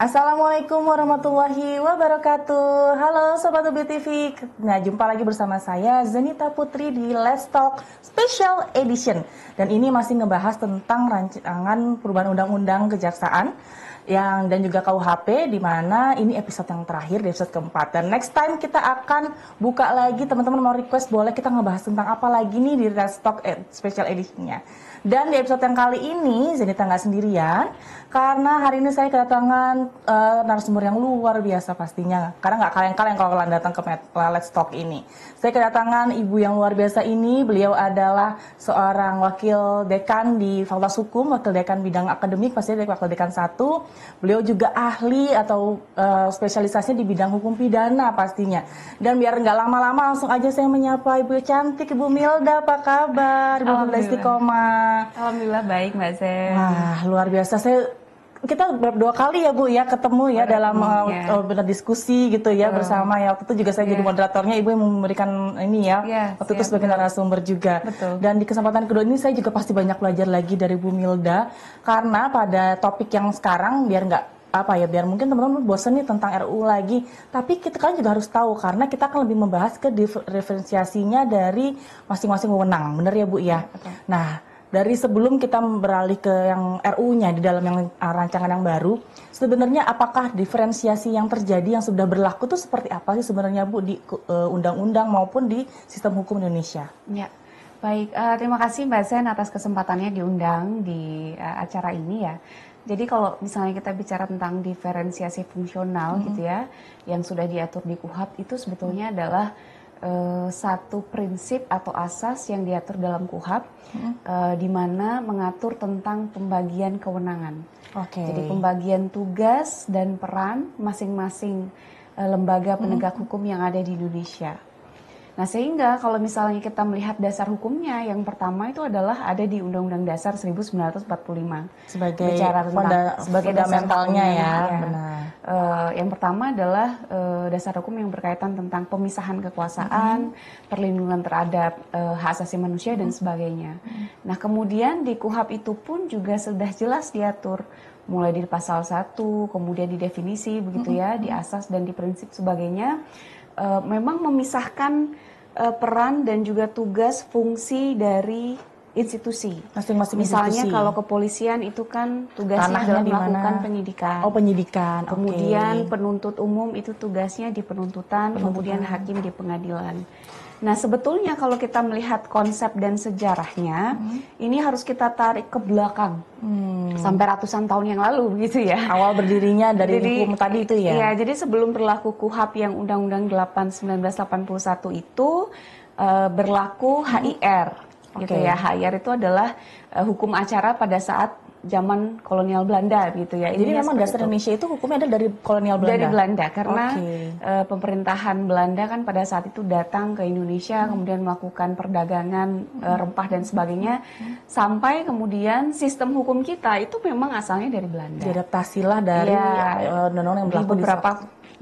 Assalamualaikum warahmatullahi wabarakatuh. Halo Sobat Ubi TV. Nah, jumpa lagi bersama saya Zenita Putri di Let's Talk Special Edition. Dan ini masih ngebahas tentang rancangan perubahan undang-undang kejaksaan dan juga KUHP, di mana ini episode yang terakhir, di episode keempat. Dan next time kita akan buka lagi, teman-teman mau request boleh kita ngebahas tentang apa lagi nih di Let's Talk Special Edition-nya. Dan di episode yang kali ini Zenita nggak sendirian, karena hari ini saya kedatangan narasumber yang luar biasa pastinya. Karena nggak kaleng-kaleng kalau kalian datang ke Let's Talk ini. Saya kedatangan ibu yang luar biasa ini. Beliau adalah seorang wakil dekan di Fakultas Hukum, wakil dekan bidang akademik, pastinya wakil dekan 1. Beliau juga ahli atau spesialisasinya di bidang hukum pidana pastinya. Dan biar nggak lama-lama, langsung aja saya menyapa Ibu cantik, Ibu Milda. Apa kabar? Ibu Milda Istiqomah. Alhamdulillah baik Mbak Zen. Wah, luar biasa. Kita berdua kali ya Bu ya ketemu ya dalam berdiskusi gitu ya bersama ya. Waktu itu juga saya jadi moderatornya, Ibu yang memberikan ini ya. Waktu itu sebagai narasumber juga. Betul. Dan di kesempatan kedua ini saya juga pasti banyak belajar lagi dari Bu Milda, karena pada topik yang sekarang biar biar mungkin teman-teman bosan nih tentang RUU lagi, tapi kita kan juga harus tahu karena kita akan lebih membahas ke diferensiasinya dari masing-masing wewenang. Bener ya Bu ya? Betul. Nah, dari sebelum kita beralih ke yang RU-nya di dalam yang rancangan yang baru, sebenarnya apakah diferensiasi yang terjadi yang sudah berlaku itu seperti apa sih sebenarnya Bu di undang-undang maupun di sistem hukum Indonesia? Ya, baik. Terima kasih Mbak Zen atas kesempatannya diundang di acara ini ya. Jadi kalau misalnya kita bicara tentang diferensiasi fungsional gitu ya, yang sudah diatur di KUHP itu sebetulnya adalah satu prinsip atau asas yang diatur dalam KUHP, di mana mengatur tentang pembagian kewenangan. Jadi pembagian tugas dan peran masing-masing lembaga penegak hukum yang ada di Indonesia. Nah, sehingga kalau misalnya kita melihat dasar hukumnya, yang pertama itu adalah ada di Undang-Undang Dasar 1945 sebagai fundamentalnya ya. Benar. Yang pertama adalah dasar hukum yang berkaitan tentang pemisahan kekuasaan, perlindungan terhadap hak asasi manusia dan sebagainya. Nah, kemudian di KUHP itu pun juga sudah jelas diatur mulai di pasal 1, kemudian di definisi begitu ya, di asas dan di prinsip sebagainya. Memang memisahkan peran dan juga tugas fungsi dari institusi. Masing-masing Misalnya institusi. kalau kepolisian itu kan tugasnya adalah melakukan penyidikan. Penyidikan. Kemudian penuntut umum itu tugasnya di penuntutan, kemudian hakim di pengadilan. Nah, sebetulnya kalau kita melihat konsep dan sejarahnya, ini harus kita tarik ke belakang. Sampai ratusan tahun yang lalu gitu ya. Awal berdirinya dari hukum tadi itu ya? Iya, jadi sebelum berlaku KUHP yang Undang-Undang 8 1981 itu berlaku HIR. Gitu ya. HIR itu adalah hukum acara pada saat zaman kolonial Belanda gitu ya. Jadi memang dasar Indonesia itu hukumnya ada dari kolonial Belanda? Dari Belanda, karena pemerintahan Belanda kan pada saat itu datang ke Indonesia, kemudian melakukan perdagangan rempah dan sebagainya, sampai kemudian sistem hukum kita itu memang asalnya dari Belanda. Diadaptasilah dari undang-undang yang berlaku di beberapa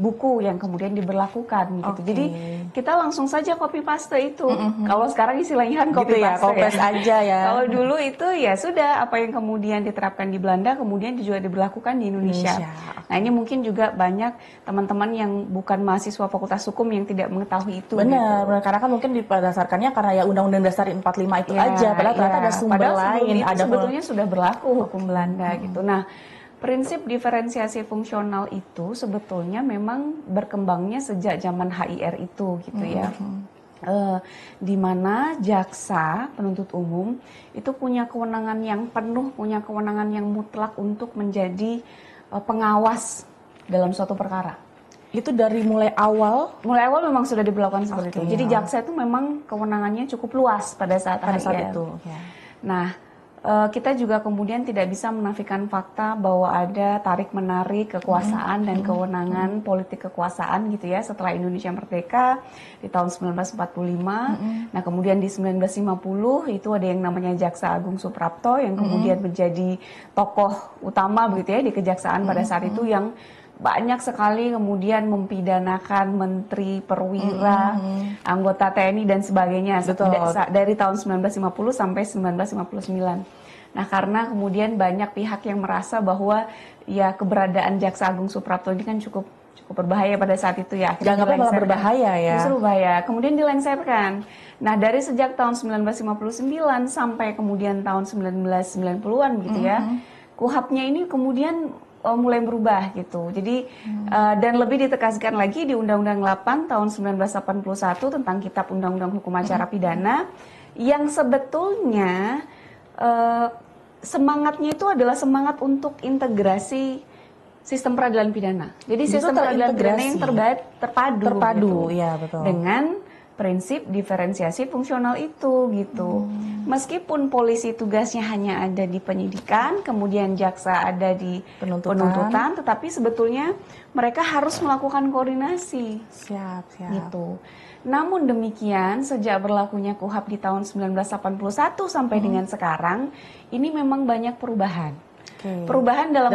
buku yang kemudian diberlakukan gitu. Jadi kita langsung saja copy paste itu. Kalau sekarang istilahnya kan copy gitu paste copy aja ya. Kalau dulu itu ya sudah apa yang kemudian diterapkan di Belanda kemudian juga diberlakukan di Indonesia. Nah, ini mungkin juga banyak teman-teman yang bukan mahasiswa Fakultas Hukum yang tidak mengetahui itu. Benar, gitu. Karena kan mungkin didasarkannya karena ya Undang-Undang Dasar 45 itu aja. Padahal ternyata ada sumber lain. Ada sebetulnya sudah berlaku hukum Belanda gitu. Nah, prinsip diferensiasi fungsional itu sebetulnya memang berkembangnya sejak zaman HIR itu gitu ya. Di mana jaksa penuntut umum itu punya kewenangan yang penuh, punya kewenangan yang mutlak untuk menjadi pengawas dalam suatu perkara. Itu dari mulai awal? Mulai awal memang sudah diberlakukan seperti itu. Jadi jaksa itu memang kewenangannya cukup luas pada saat itu. Nah, kita juga kemudian tidak bisa menafikan fakta bahwa ada tarik-menarik kekuasaan dan kewenangan politik kekuasaan gitu ya setelah Indonesia merdeka di tahun 1945. Nah, kemudian di 1950 itu ada yang namanya Jaksa Agung Suprapto yang kemudian menjadi tokoh utama begitu ya di kejaksaan pada saat itu, yang banyak sekali kemudian mempidanakan menteri, perwira, anggota TNI dan sebagainya. Dari tahun 1950 sampai 1959. Nah, karena kemudian banyak pihak yang merasa bahwa ya keberadaan Jaksa Agung Suprapto ini kan cukup berbahaya pada saat itu ya. Dianggapnya malah berbahaya ya. Justru berbahaya. Kemudian dilengserkan. Nah, dari sejak tahun 1959 sampai kemudian tahun 1990-an gitu ya. KUHP-nya ini kemudian mulai berubah gitu. Jadi dan lebih ditegaskan lagi di Undang-Undang 8 tahun 1981 tentang Kitab Undang-Undang Hukum Acara Pidana yang sebetulnya semangatnya itu adalah semangat untuk integrasi sistem peradilan pidana. Jadi sistem peradilan pidana yang terpadu gitu, ya betul. Dengan prinsip diferensiasi fungsional itu gitu. Meskipun polisi tugasnya hanya ada di penyidikan, kemudian jaksa ada di penuntutan, tetapi sebetulnya mereka harus melakukan koordinasi. Siap. Gitu. Namun demikian, sejak berlakunya KUHP di tahun 1981 sampai dengan sekarang, ini memang banyak perubahan. Perubahan dalam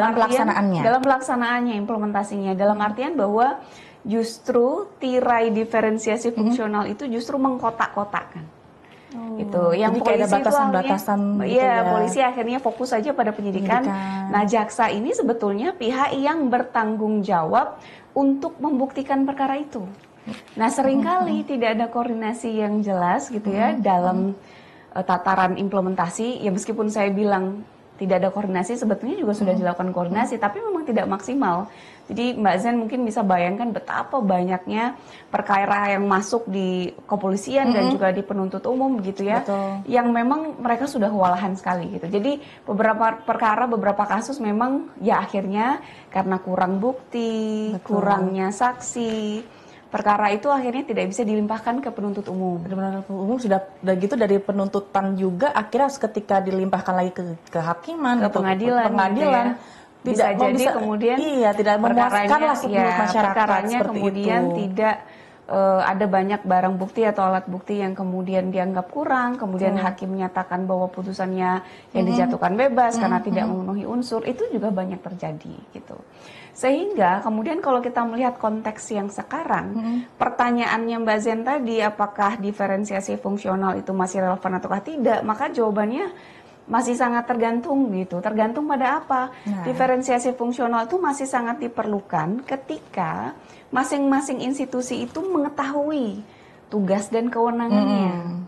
pelaksanaannya, implementasinya, dalam artian bahwa justru tirai diferensiasi fungsional itu justru mengkotak-kotakkan. Itu yang jadi polisi ada batasan-batasan gitu ya. Polisi akhirnya fokus saja pada penyidikan. Nah, jaksa ini sebetulnya pihak yang bertanggung jawab untuk membuktikan perkara itu. Nah, seringkali tidak ada koordinasi yang jelas gitu ya dalam tataran implementasi. Ya meskipun saya bilang tidak ada koordinasi, sebetulnya juga sudah dilakukan koordinasi, tapi memang tidak maksimal. Jadi Mbak Zen mungkin bisa bayangkan betapa banyaknya perkara yang masuk di kepolisian dan juga di penuntut umum gitu ya, yang memang mereka sudah kewalahan sekali gitu. Jadi beberapa perkara, beberapa kasus memang ya akhirnya karena kurang bukti, kurangnya saksi, perkara itu akhirnya tidak bisa dilimpahkan ke penuntut umum. Penuntut umum sudah gitu dari penuntutan juga akhirnya ketika dilimpahkan lagi ke hakiman, ke pengadilan, gitu ya. Bisa jadi kemudian tidak memuaskan lah masyarakat perkaranya kemudian itu. Tidak ada banyak barang bukti atau alat bukti yang kemudian dianggap kurang, kemudian hakim menyatakan bahwa putusannya yang dijatuhkan bebas karena tidak memenuhi unsur, itu juga banyak terjadi gitu. Sehingga kemudian kalau kita melihat konteks yang sekarang, pertanyaannya Mbak Zen tadi, apakah diferensiasi fungsional itu masih relevan ataukah tidak, maka jawabannya masih sangat tergantung gitu. Tergantung pada apa? Diferensiasi fungsional itu masih sangat diperlukan ketika masing-masing institusi itu mengetahui tugas dan kewenangannya.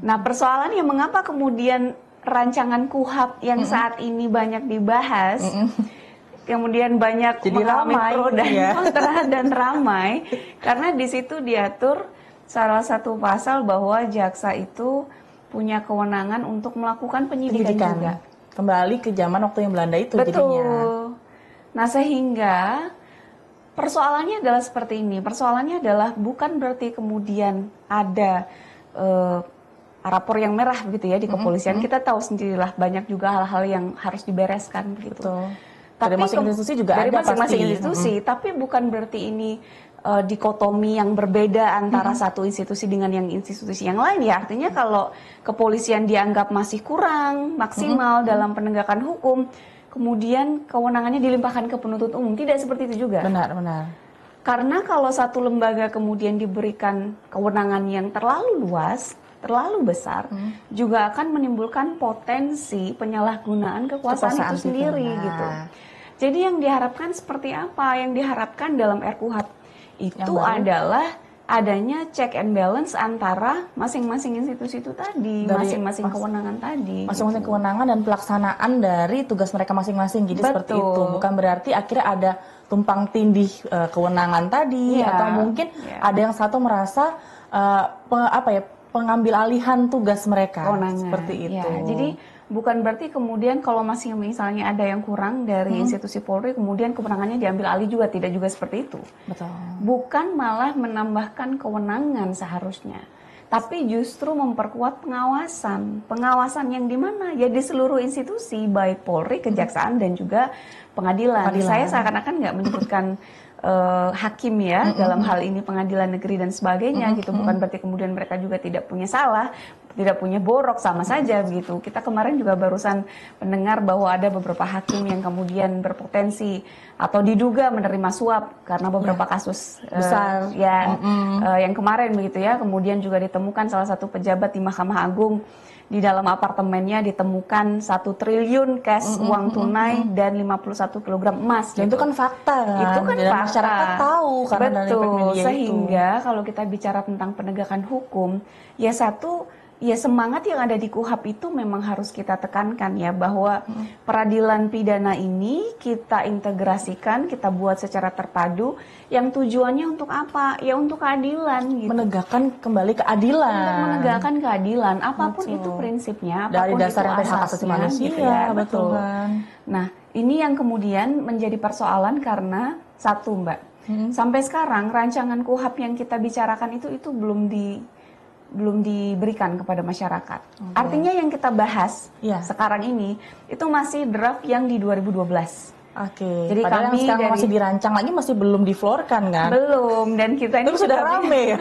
Nah, persoalannya mengapa kemudian rancangan KUHP yang saat ini banyak dibahas, kemudian banyak mengalami pro dan kontra dan ramai, karena di situ diatur salah satu pasal bahwa jaksa itu punya kewenangan untuk melakukan penyidikan juga. Kembali ke zaman waktu yang Belanda itu. Betul. Jadinya. Nah, sehingga persoalannya adalah seperti ini. Persoalannya adalah bukan berarti kemudian ada rapor yang merah begitu ya di kepolisian. Kita tahu sendirilah banyak juga hal-hal yang harus dibereskan begitu. Betul. Tapi dari masing-masing institusi juga dari ada masing-masing pasti. institusi, tapi bukan berarti ini dikotomi yang berbeda antara satu institusi dengan yang institusi yang lain ya. Artinya kalau kepolisian dianggap masih kurang maksimal dalam penegakan hukum, kemudian kewenangannya dilimpahkan ke penuntut umum. Tidak seperti itu juga. Benar. Karena kalau satu lembaga kemudian diberikan kewenangan yang terlalu luas, terlalu besar, juga akan menimbulkan potensi penyalahgunaan kekuasaan itu sendiri gitu. Jadi yang diharapkan seperti apa? Yang diharapkan dalam RKUHP itu adalah adanya check and balance antara masing-masing institusi itu tadi, masing-masing kewenangan tadi. Masing-masing kewenangan dan pelaksanaan dari tugas mereka masing-masing. Jadi seperti itu. Bukan berarti akhirnya ada tumpang tindih kewenangan tadi, atau mungkin ada yang satu merasa pengambil alihan tugas mereka. Seperti itu. Jadi bukan berarti kemudian kalau masih misalnya ada yang kurang dari institusi Polri, kemudian kewenangannya diambil alih juga, tidak juga seperti itu. Betul. Bukan malah menambahkan kewenangan seharusnya, tapi justru memperkuat pengawasan. Pengawasan yang di mana? Ya di seluruh institusi, baik Polri, Kejaksaan, dan juga pengadilan. Saya seakan-akan nggak menyebutkan hakim ya dalam hal ini pengadilan negeri dan sebagainya gitu. Bukan berarti kemudian mereka juga tidak punya salah. tidak punya borok, sama saja begitu. Kita kemarin juga barusan mendengar bahwa ada beberapa hakim yang kemudian berpotensi atau diduga menerima suap karena beberapa kasus besar yang kemarin begitu ya. Kemudian juga ditemukan salah satu pejabat di Mahkamah Agung di dalam apartemennya ditemukan 1 triliun cash uang tunai dan 51 kg emas. Dan gitu. itu kan fakta kan? Itu kan dan fakta. masyarakat tahu karena dari efek media sehingga kalau kita bicara tentang penegakan hukum, ya satu, ya semangat yang ada di KUHAP itu memang harus kita tekankan ya, bahwa peradilan pidana ini kita integrasikan, kita buat secara terpadu, yang tujuannya untuk apa? Ya untuk keadilan gitu. Menegakkan kembali keadilan. Untuk menegakkan keadilan, apapun itu prinsipnya, apapun dari dasar itu hak asasi manusia, gitu ya, betul kan. Nah, ini yang kemudian menjadi persoalan karena satu, Mbak, sampai sekarang rancangan KUHAP yang kita bicarakan itu belum diberikan kepada masyarakat. Artinya yang kita bahas sekarang ini itu masih draft yang di 2012. Jadi padahal kami yang sekarang masih dirancang lagi, masih belum diflorkan kan? Belum, dan kita ini sudah rame.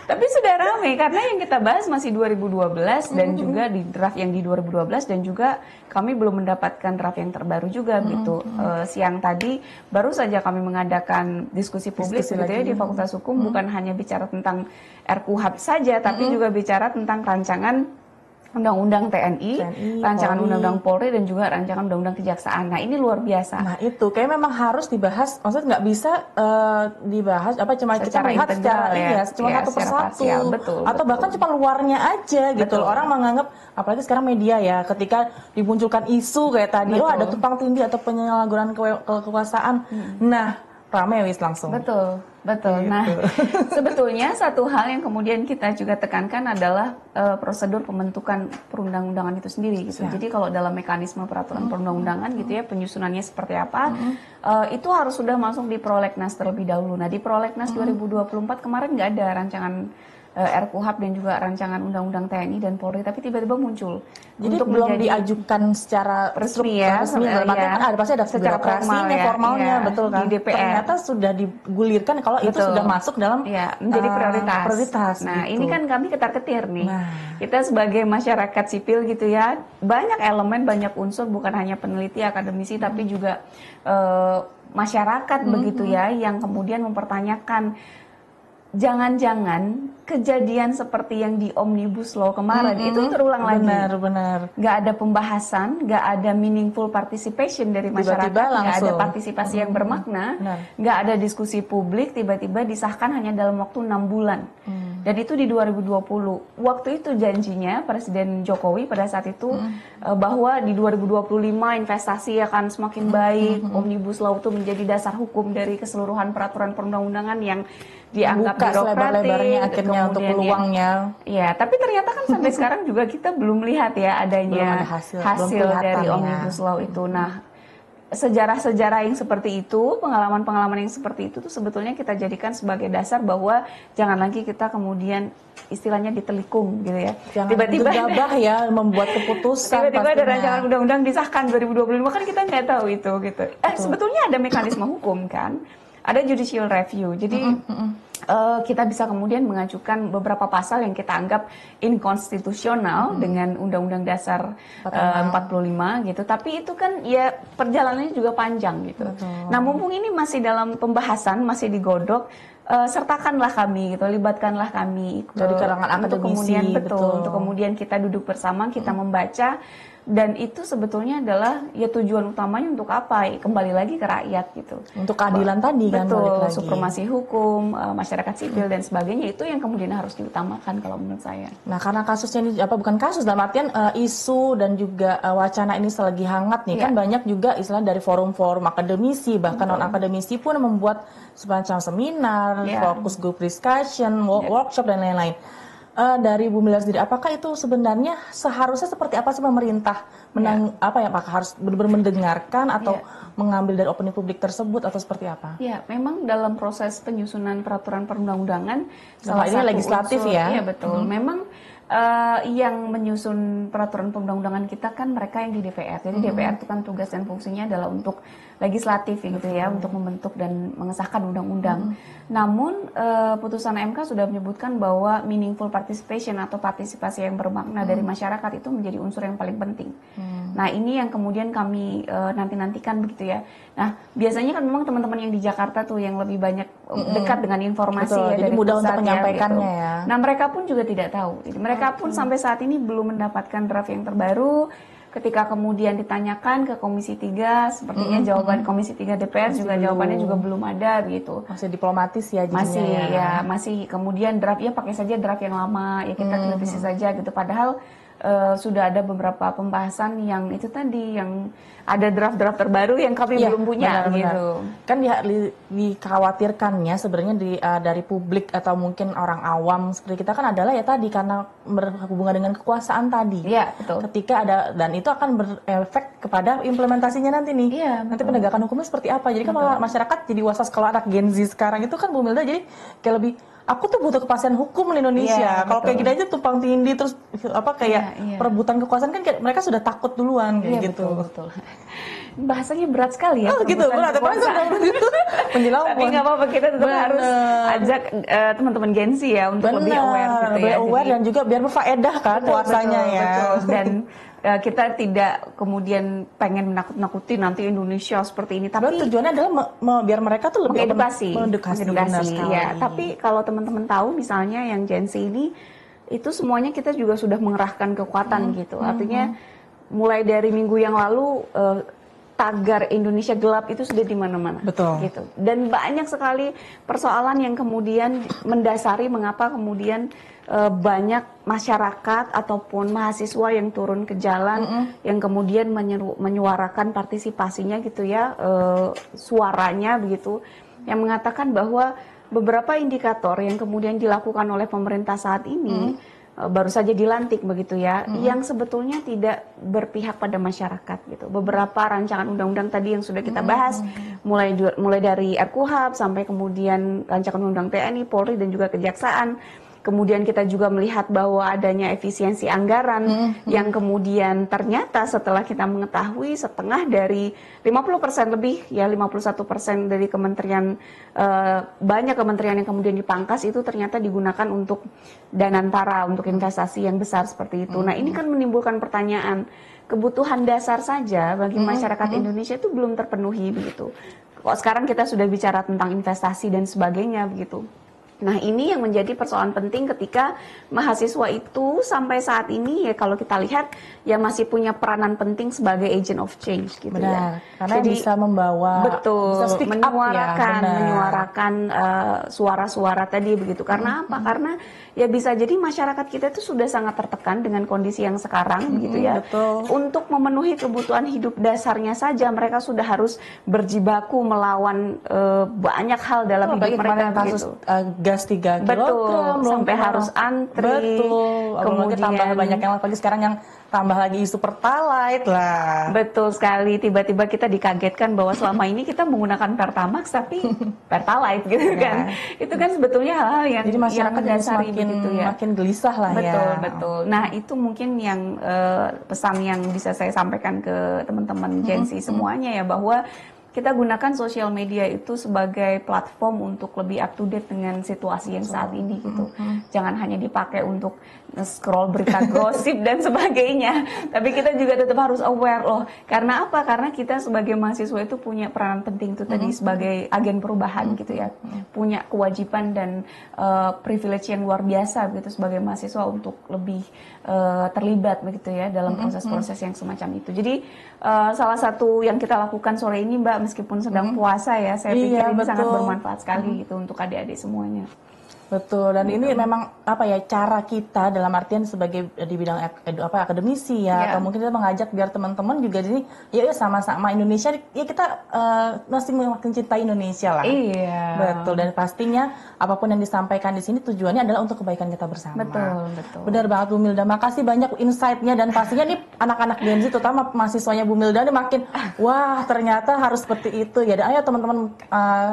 Tapi sudah rame karena yang kita bahas masih 2012 dan juga di draft yang di 2012, dan juga kami belum mendapatkan draft yang terbaru juga gitu. Siang tadi baru saja kami mengadakan diskusi publik gitu ya di Fakultas Hukum, bukan hanya bicara tentang RKUHAP saja, tapi juga bicara tentang rancangan Undang-Undang TNI, rancangan Undang-Undang Polri, dan juga rancangan Undang-Undang Kejaksaan. Nah, ini luar biasa. Nah, itu kayak memang harus dibahas, maksudnya nggak bisa dibahas cuma kita melihat secara cuma satu persatu, atau bahkan cuma luarnya aja gitu loh. Orang menganggap, apalagi sekarang media ya, ketika dimunculkan isu kayak tadi, ada tumpang tindih atau penyalahgunaan kekuasaan. Nah, rame wis langsung. Betul. Nah, sebetulnya satu hal yang kemudian kita juga tekankan adalah prosedur pembentukan perundang-undangan itu sendiri gitu. Jadi kalau dalam mekanisme peraturan perundang-undangan gitu ya, penyusunannya seperti apa, itu harus sudah masuk di prolegnas terlebih dahulu. Nah, di prolegnas 2024 kemarin nggak ada rancangan RKUHAP dan juga rancangan Undang-Undang TNI dan Polri, tapi tiba-tiba muncul. Jadi untuk belum diajukan secara resmi ya, kan pasti ada secara formalnya, betul kan? Di DPR. Ternyata sudah digulirkan kalau itu sudah masuk dalam menjadi prioritas. Nah, gitu. Ini kan kami ketar-ketir nih. Kita sebagai masyarakat sipil gitu ya, banyak elemen, banyak unsur, bukan hanya peneliti, akademisi, tapi juga masyarakat begitu ya, yang kemudian mempertanyakan, jangan-jangan kejadian seperti yang di Omnibus Law kemarin itu terulang lagi. Benar. Nggak ada pembahasan, nggak ada meaningful participation dari masyarakat, nggak ada partisipasi yang bermakna, nggak ada diskusi publik, tiba-tiba disahkan hanya dalam waktu 6 bulan. Dan itu di 2020. Waktu itu janjinya Presiden Jokowi pada saat itu bahwa di 2025 investasi akan semakin baik, Omnibus Law itu menjadi dasar hukum dari keseluruhan peraturan perundang-undangan yang dianggap birokratik, akhirnya untuk peluangnya. Ya, tapi ternyata kan sampai sekarang juga kita belum lihat ya adanya hasil dari Omnibus Law itu. Nah, sejarah-sejarah yang seperti itu, pengalaman-pengalaman yang seperti itu tuh sebetulnya kita jadikan sebagai dasar bahwa jangan lagi kita kemudian istilahnya ditelikung gitu ya. Tiba-tiba gegabah ya membuat keputusan. Tiba-tiba ada rancangan undang-undang disahkan 2025, kan kita nggak tahu itu gitu. Sebetulnya ada mekanisme hukum kan. Ada judicial review. Jadi kita bisa kemudian mengajukan beberapa pasal yang kita anggap inkonstitusional dengan Undang-Undang Dasar 45 gitu. Tapi itu kan ya perjalanannya juga panjang gitu. Nah, mumpung ini masih dalam pembahasan, masih digodok, sertakanlah kami gitu, libatkanlah kami dari kalangan akademisi, untuk kemudian kita duduk bersama, kita membaca. Dan itu sebetulnya adalah ya tujuan utamanya untuk apa? Kembali lagi ke rakyat gitu. Untuk keadilan tadi kan, balik lagi. Supremasi hukum, masyarakat sipil dan sebagainya, itu yang kemudian harus diutamakan kalau menurut saya. Nah, karena kasusnya ini bukan kasus, dalam artian isu dan juga wacana ini selagi hangat nih, kan banyak juga istilah dari forum-forum akademisi, bahkan non-akademisi pun membuat semacam seminar, fokus group discussion, workshop dan lain-lain. Dari Bu Mila sendiri, apakah itu sebenarnya seharusnya seperti apa sih pemerintah apakah harus benar-benar mendengarkan atau mengambil dari opini publik tersebut atau seperti apa? Ya, memang dalam proses penyusunan peraturan perundang-undangan salah satu legislatif unsur, ya betul. Memang yang menyusun peraturan perundang-undangan kita kan mereka yang di DPR. Jadi DPR itu kan tugas dan fungsinya adalah untuk legislatif gitu ya untuk membentuk dan mengesahkan undang-undang. Namun putusan MK sudah menyebutkan bahwa meaningful participation atau partisipasi yang bermakna dari masyarakat itu menjadi unsur yang paling penting. Nah ini yang kemudian kami nanti-nantikan begitu ya. Nah biasanya kan memang teman-teman yang di Jakarta tuh yang lebih banyak dekat dengan informasi ya jadi dari mudah pusat untuk menyampaikannya gitu. ya. Nah mereka pun juga tidak tahu. Jadi, mereka pun sampai saat ini belum mendapatkan draft yang terbaru. Ketika kemudian ditanyakan ke Komisi 3, sepertinya jawaban Komisi 3 DPR juga jawabannya juga belum ada begitu. Masih diplomatis ya jadinya Masih ya, masih kemudian draft ya pakai saja draft yang lama ya kita kritisi saja gitu. Padahal sudah ada beberapa pembahasan yang itu tadi yang ada draft-draft terbaru yang kami belum punya gitu. Kan dikhawatirkannya sebenarnya dari publik atau mungkin orang awam seperti kita kan adalah ya tadi karena berhubungan dengan kekuasaan tadi. Iya, betul. Ketika ada dan itu akan berefek kepada implementasinya nanti nih. Iya, nanti penegakan hukumnya seperti apa. Jadi kan masyarakat jadi was-was kalau anak Gen Z sekarang itu kan Bu Milda jadi kayak lebih aku tuh butuh kepastian hukum di Indonesia. Kalau kayak gini aja tumpang tindih terus kayak perebutan kekuasaan kan kayak mereka sudah takut duluan kayak gitu. Betul. Bahasanya berat sekali ya. Oh gitu, berat. Tapi nggak apa-apa, kita tetap harus ajak teman-teman Gen Z ya untuk lebih aware gitu ya. Lebih aware dan juga biar berfaedah kan puasanya ya. Betul. Dan kita tidak kemudian pengen menakut-nakuti nanti Indonesia seperti ini, tapi tujuannya adalah biar mereka tuh lebih mengedukasi ya. Tapi kalau teman-teman tahu misalnya yang Gen Z ini itu semuanya kita juga sudah mengerahkan kekuatan gitu. Artinya mulai dari minggu yang lalu tagar Indonesia gelap itu sudah di mana-mana. Betul. Gitu. Dan banyak sekali persoalan yang kemudian mendasari mengapa kemudian banyak masyarakat ataupun mahasiswa yang turun ke jalan yang kemudian menyuarakan partisipasinya gitu ya, suaranya begitu, yang mengatakan bahwa beberapa indikator yang kemudian dilakukan oleh pemerintah saat ini baru saja dilantik begitu ya, yang sebetulnya tidak berpihak pada masyarakat gitu. Beberapa rancangan undang-undang tadi yang sudah kita bahas, mulai dari RKUHP sampai kemudian rancangan undang TNI, Polri dan juga Kejaksaan. Kemudian kita juga melihat bahwa adanya efisiensi anggaran yang kemudian ternyata setelah kita mengetahui setengah dari 50% lebih ya 51% dari kementerian, banyak kementerian yang kemudian dipangkas itu ternyata digunakan untuk danantara, untuk investasi yang besar seperti itu. Nah ini kan menimbulkan pertanyaan, kebutuhan dasar saja bagi masyarakat Indonesia itu belum terpenuhi begitu. Kok sekarang kita sudah bicara tentang investasi dan sebagainya begitu. Nah ini yang menjadi persoalan penting ketika mahasiswa itu sampai saat ini ya kalau kita lihat ya masih punya peranan penting sebagai agent of change gitu. Benar, ya. karena jadi, bisa membawa, betul, bisa menyuarakan suara-suara tadi begitu. Karena apa? Karena ya bisa jadi masyarakat kita itu sudah sangat tertekan dengan kondisi yang sekarang begitu ya. Betul. Untuk memenuhi kebutuhan hidup dasarnya saja mereka sudah harus berjibaku melawan banyak hal dalam hidup mereka kasus, gitu. Gas 3 kilogram sampai harus antri. Kemudian tambah banyak yang lagi sekarang yang tambah lagi isu pertalite lah. Betul sekali, tiba-tiba kita dikagetkan bahwa selama ini kita menggunakan Pertamax tapi Pertalite gitu kan. Itu kan sebetulnya hal-hal yang jadi masyarakat mendasari gitu ya. Makin gelisah lah Betul. Nah, itu mungkin yang pesan yang bisa saya sampaikan ke teman-teman Gen Z semuanya ya, bahwa kita gunakan sosial media itu sebagai platform untuk lebih up to date dengan situasi yang saat ini gitu. Jangan hanya dipakai untuk scroll berita gosip dan sebagainya, tapi kita juga tetap harus aware loh. Karena apa? Karena kita sebagai mahasiswa itu punya peranan penting itu tadi sebagai agen perubahan gitu ya. Punya kewajiban dan privilege yang luar biasa gitu sebagai mahasiswa untuk lebih terlibat begitu ya dalam proses-proses yang semacam itu. Jadi salah satu yang kita lakukan sore ini Mbak, meskipun sedang puasa ya, saya pikir ini sangat bermanfaat sekali gitu untuk adik-adik semuanya. Betul, dan ini memang apa ya, cara kita dalam artian sebagai di bidang akademisi ya, atau mungkin kita mengajak biar teman-teman juga ini ya sama-sama Indonesia ya, kita mesti mencintai Indonesia lah. Iya. Betul, dan pastinya apapun yang disampaikan di sini tujuannya adalah untuk kebaikan kita bersama. Betul. Benar banget Bu Milda, makasih banyak insight-nya, dan pastinya nih anak-anak Gen Z terutama mahasiswanya Bu Milda ini makin wah ternyata harus seperti itu ya. Dan ayo teman-teman,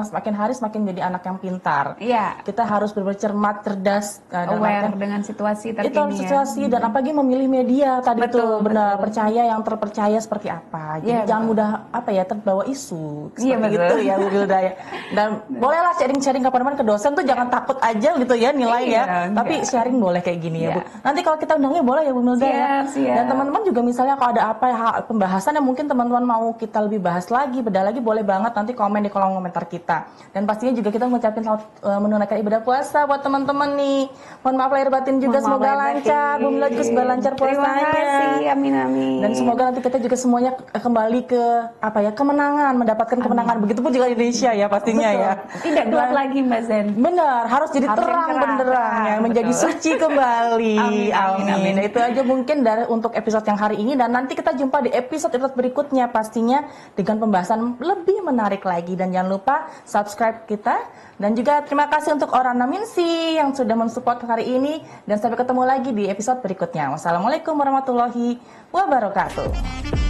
semakin hari semakin jadi anak yang pintar. Iya. Kita harus bercermat, cerdas, Aware dengan situasi terkini. Itu situasi dan apalagi memilih media tadi Betul, tuh benar betul. percaya yang terpercaya seperti apa. Jadi Iya, jangan betul. mudah terbawa isu Iya, seperti betul. itu ya Bu Wilda ya. Dan bolehlah sharing-sharing kapan-kapan ke dosen tuh jangan takut aja gitu ya nilai Iya, ya. enggak. Tapi sharing boleh kayak gini ya Iya. Bu. Nanti kalau kita undangnya boleh ya Bu Wilda ya. Siap. Dan teman-teman juga misalnya kalau ada apa pembahasan yang mungkin teman-teman mau kita lebih bahas lagi, beda lagi, boleh banget nanti komen di kolom komentar kita. Dan pastinya juga kita mengucapkan selamat menunaikan ibadah puasa buat teman-teman nih. Mohon maaf lahir batin juga, Mohon maaf semoga lahir lancar. batin. Bu Mila juga semoga lancar puasanya. Terima kasih, amin. Dan semoga nanti kita juga semuanya kembali ke kemenangan, mendapatkan kemenangan. Begitupun juga Indonesia ya pastinya ya. Tidak gelap lagi Mbak Zen. Benar, harus jadi Harus yang terang cerah, benderang ya, terang, menjadi betul. suci kembali. Amin. Nah, itu aja mungkin untuk episode yang hari ini, dan nanti kita jumpa di episode berikutnya pastinya dengan pembahasan lebih menarik lagi. Dan jangan lupa subscribe kita, dan juga terima kasih untuk orang Naminsi yang sudah mensupport hari ini, dan sampai ketemu lagi di episode berikutnya. Wassalamualaikum warahmatullahi wabarakatuh.